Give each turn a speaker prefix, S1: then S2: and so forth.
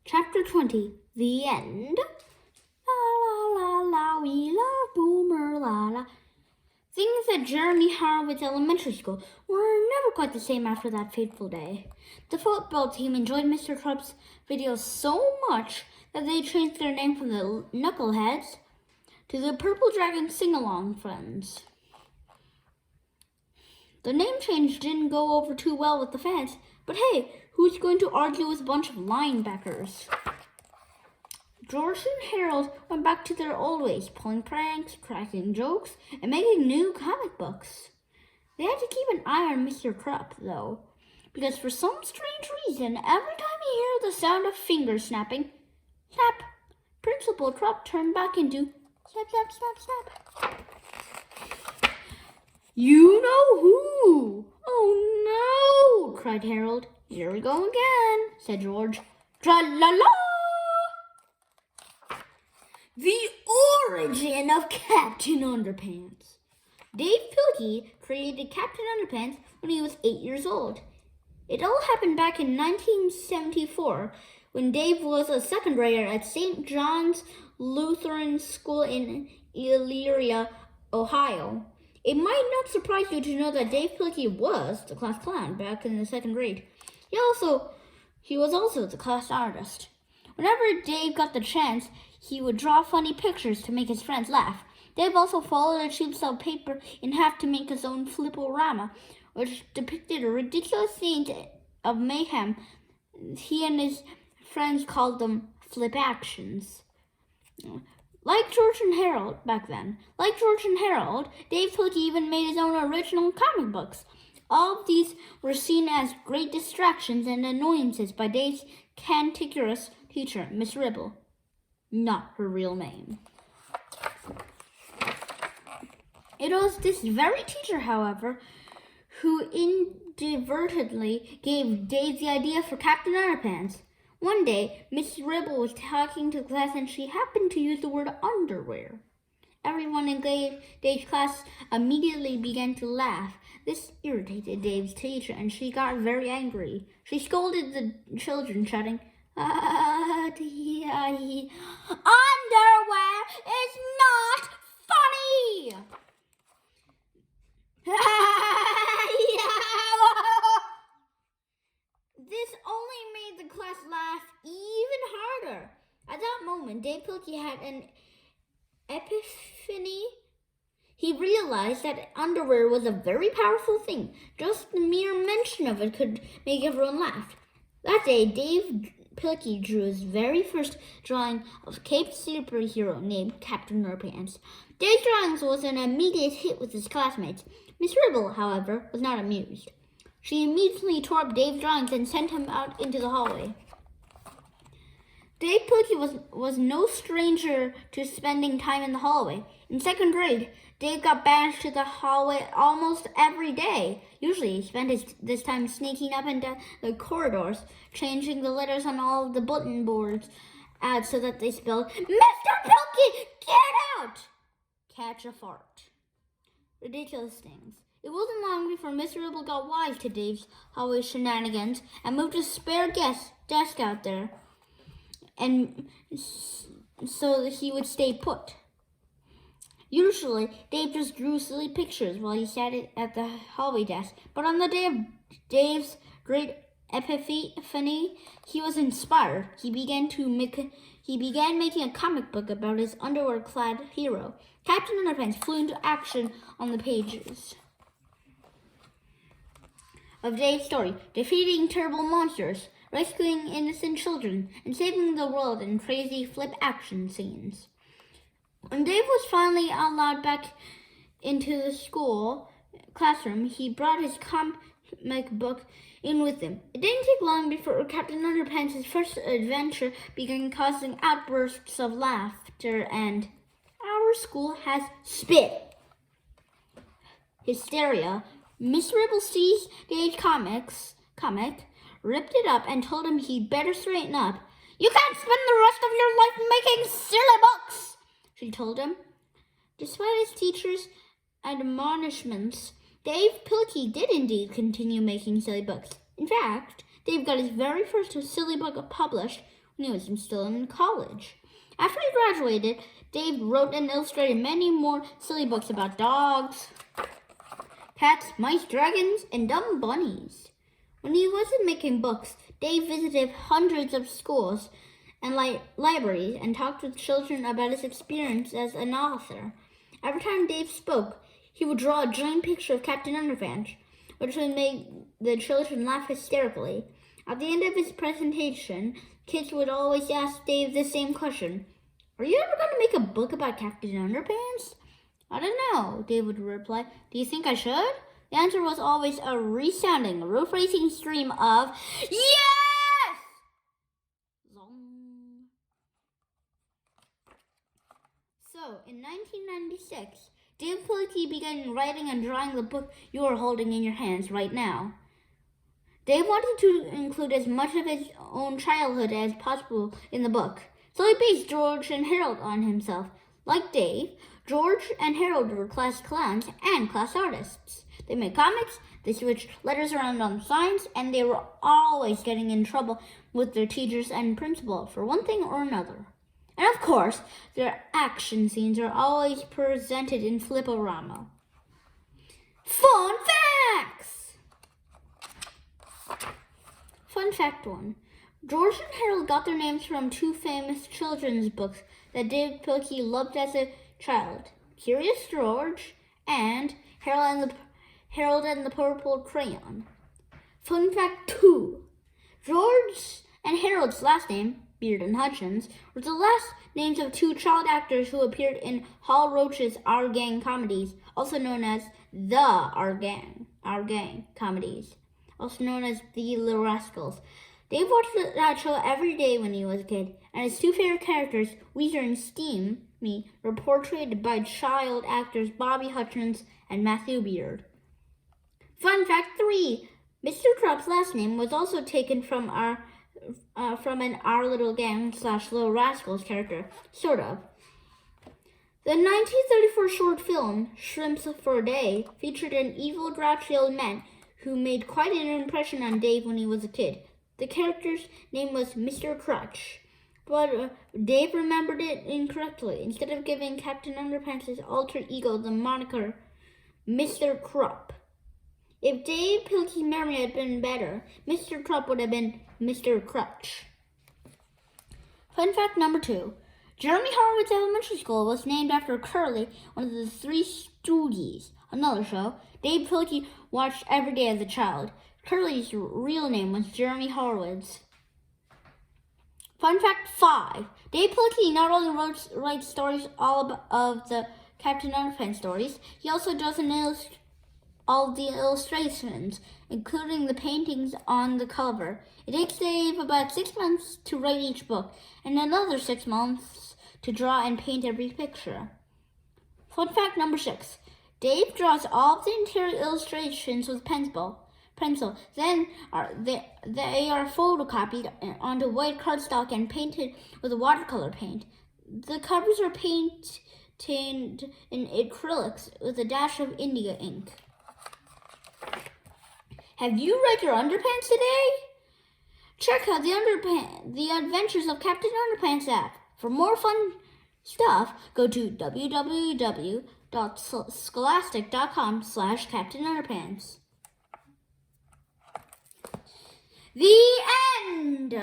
S1: Chapter 20, The End. La la la la, we love Boomer, la la. Things at Jeremy Horowitz Elementary School were never quite the same after that fateful day. The football team enjoyed Mr. Trump's videos so much that they changed their name from the Knuckleheads to the Purple Dragon Sing-Along Friends. The name change didn't go over too well with the fans, but hey, who's going to argue with a bunch of linebackers? George and Harold went back to their old ways, pulling pranks, cracking jokes, and making new comic books. They had to keep an eye on Mr. Krupp, though, because for some strange reason, every time you hear the sound of fingers snapping, snap, Principal Krupp turned back into snap, snap, snap, snap. You know who? Oh no, cried Harold. Here we go again, said George. Tra-la-la! The origin of Captain Underpants. Dave Pilkey created Captain Underpants when he was 8 years old. It all happened back in 1974 when Dave was a second grader at St. John's Lutheran School in Elyria, Ohio. It might not surprise you to know that Dave Pilkey was the class clown back in the second grade. He was also the class artist. Whenever Dave got the chance, he would draw funny pictures to make his friends laugh. Dave also folded a sheets of paper in half to make his own flip-o-rama, which depicted a ridiculous scene of mayhem. He and his friends called them flip actions. Like George and Harold back then. Like George and Harold, Dave Pilkey even made his own original comic books. All of these were seen as great distractions and annoyances by Dave's cantankerous teacher, Miss Ribble. Not her real name. It was this very teacher, however, who inadvertently gave Dave the idea for Captain Underpants. One day, Miss Ribble was talking to class and she happened to use the word underwear. Everyone in Dave's class immediately began to laugh. This irritated Dave's teacher and she got very angry. She scolded the children, shouting, underwear is not funny! This only made the class laugh even harder. At that moment, Dave Pilkey had an epiphany. He realized that underwear was a very powerful thing. Just the mere mention of it could make everyone laugh. That day, Dave Pilkey drew his very first drawing of a caped superhero named Captain Underpants. Dave's drawings was an immediate hit with his classmates. Miss Ribble, however, was not amused. She immediately tore up Dave's drawings and sent him out into the hallway. Dave Pilkey was no stranger to spending time in the hallway. In second grade, Dave got banished to the hallway almost every day. Usually, he spent this time sneaking up and down the corridors, changing the letters on all of the bulletin boards out so that they spelled, Mr. Pilkey, get out! Catch a fart. Ridiculous things. It wasn't long before Miss Ribble got wise to Dave's hallway shenanigans and moved a spare desk out there, and so that he would stay put. Usually, Dave just drew silly pictures while he sat at the hallway desk, but on the day of Dave's great epiphany, he was inspired. He began making a comic book about his underwear-clad hero. Captain Underpants flew into action on the pages of Dave's story, defeating terrible monsters, rescuing innocent children, and saving the world in crazy flip action scenes. When Dave was finally allowed back into the school classroom, he brought his comic book in with him. It didn't take long before Captain Underpants' first adventure began causing outbursts of laughter and our school has spit hysteria. Miss Ribble seized Dave's comic, ripped it up, and told him he'd better straighten up. You can't spend the rest of your life making silly books, she told him. Despite his teacher's admonishments, Dave Pilkey did indeed continue making silly books. In fact, Dave got his very first silly book published when he was still in college. After he graduated, Dave wrote and illustrated many more silly books about dogs, cats, mice, dragons, and dumb bunnies. When he wasn't making books, Dave visited hundreds of schools and libraries and talked with children about his experience as an author. Every time Dave spoke, he would draw a giant picture of Captain Underpants, which would make the children laugh hysterically. At the end of his presentation, kids would always ask Dave the same question. Are you ever going to make a book about Captain Underpants? I don't know, Dave would reply. Do you think I should? The answer was always a resounding, roof-racing stream of, yes! Zong. So, in 1996, Dave Pilkey began writing and drawing the book you are holding in your hands right now. Dave wanted to include as much of his own childhood as possible in the book, so he based George and Harold on himself. Like Dave, George and Harold were class clowns and class artists. They made comics, they switched letters around on signs, and they were always getting in trouble with their teachers and principal for one thing or another. And of course, their action scenes are always presented in Fliporama. Fun facts! Fun fact 1. George and Harold got their names from two famous children's books that Dave Pilkey loved as a child. Curious George and Harold and the Purple Crayon. Fun fact 2. George and Harold's last name, Beard and Hutchins, were the last names of two child actors who appeared in Hal Roach's Our Gang comedies, also known as the Our Gang comedies, also known as The Little Rascals. Dave watched that show every day when he was a kid, and his two favorite characters, Weezer and Steamy, were portrayed by child actors Bobby Hutchins and Matthew Beard. Fun fact 3. Mr. Krupp's last name was also taken from an Our Little Gang / Little Rascals character, sort of. The 1934 short film, Shrimps for a Day, featured an evil, grouchy old man who made quite an impression on Dave when he was a kid. The character's name was Mr. Crutch, but Dave remembered it incorrectly. Instead of giving Captain Underpants' alter ego the moniker Mr. Krupp. If Dave Pilkey's memory had been better, Mr. Krupp would have been Mr. Crutch. Fun fact number 2. Jeremy Horowitz Elementary School was named after Curly, one of the Three Stooges, another show Dave Pilkey watched every day as a child. Curly's real name was Jeremy Horowitz. Fun fact 5. Dave Pilkey not only writes stories all of the Captain Underpants stories, he also does all the illustrations, including the paintings on the cover. It takes Dave about 6 months to write each book, and another 6 months to draw and paint every picture. Fun fact number 6. Dave draws all of the interior illustrations with pencil. Then they are photocopied onto white cardstock and painted with watercolor paint. The covers are painted in acrylics with a dash of indigo ink. Have you read your Underpants today? Check out the Adventures of Captain Underpants app. For more fun stuff, go to www.scholastic.com/Captain Underpants. The end!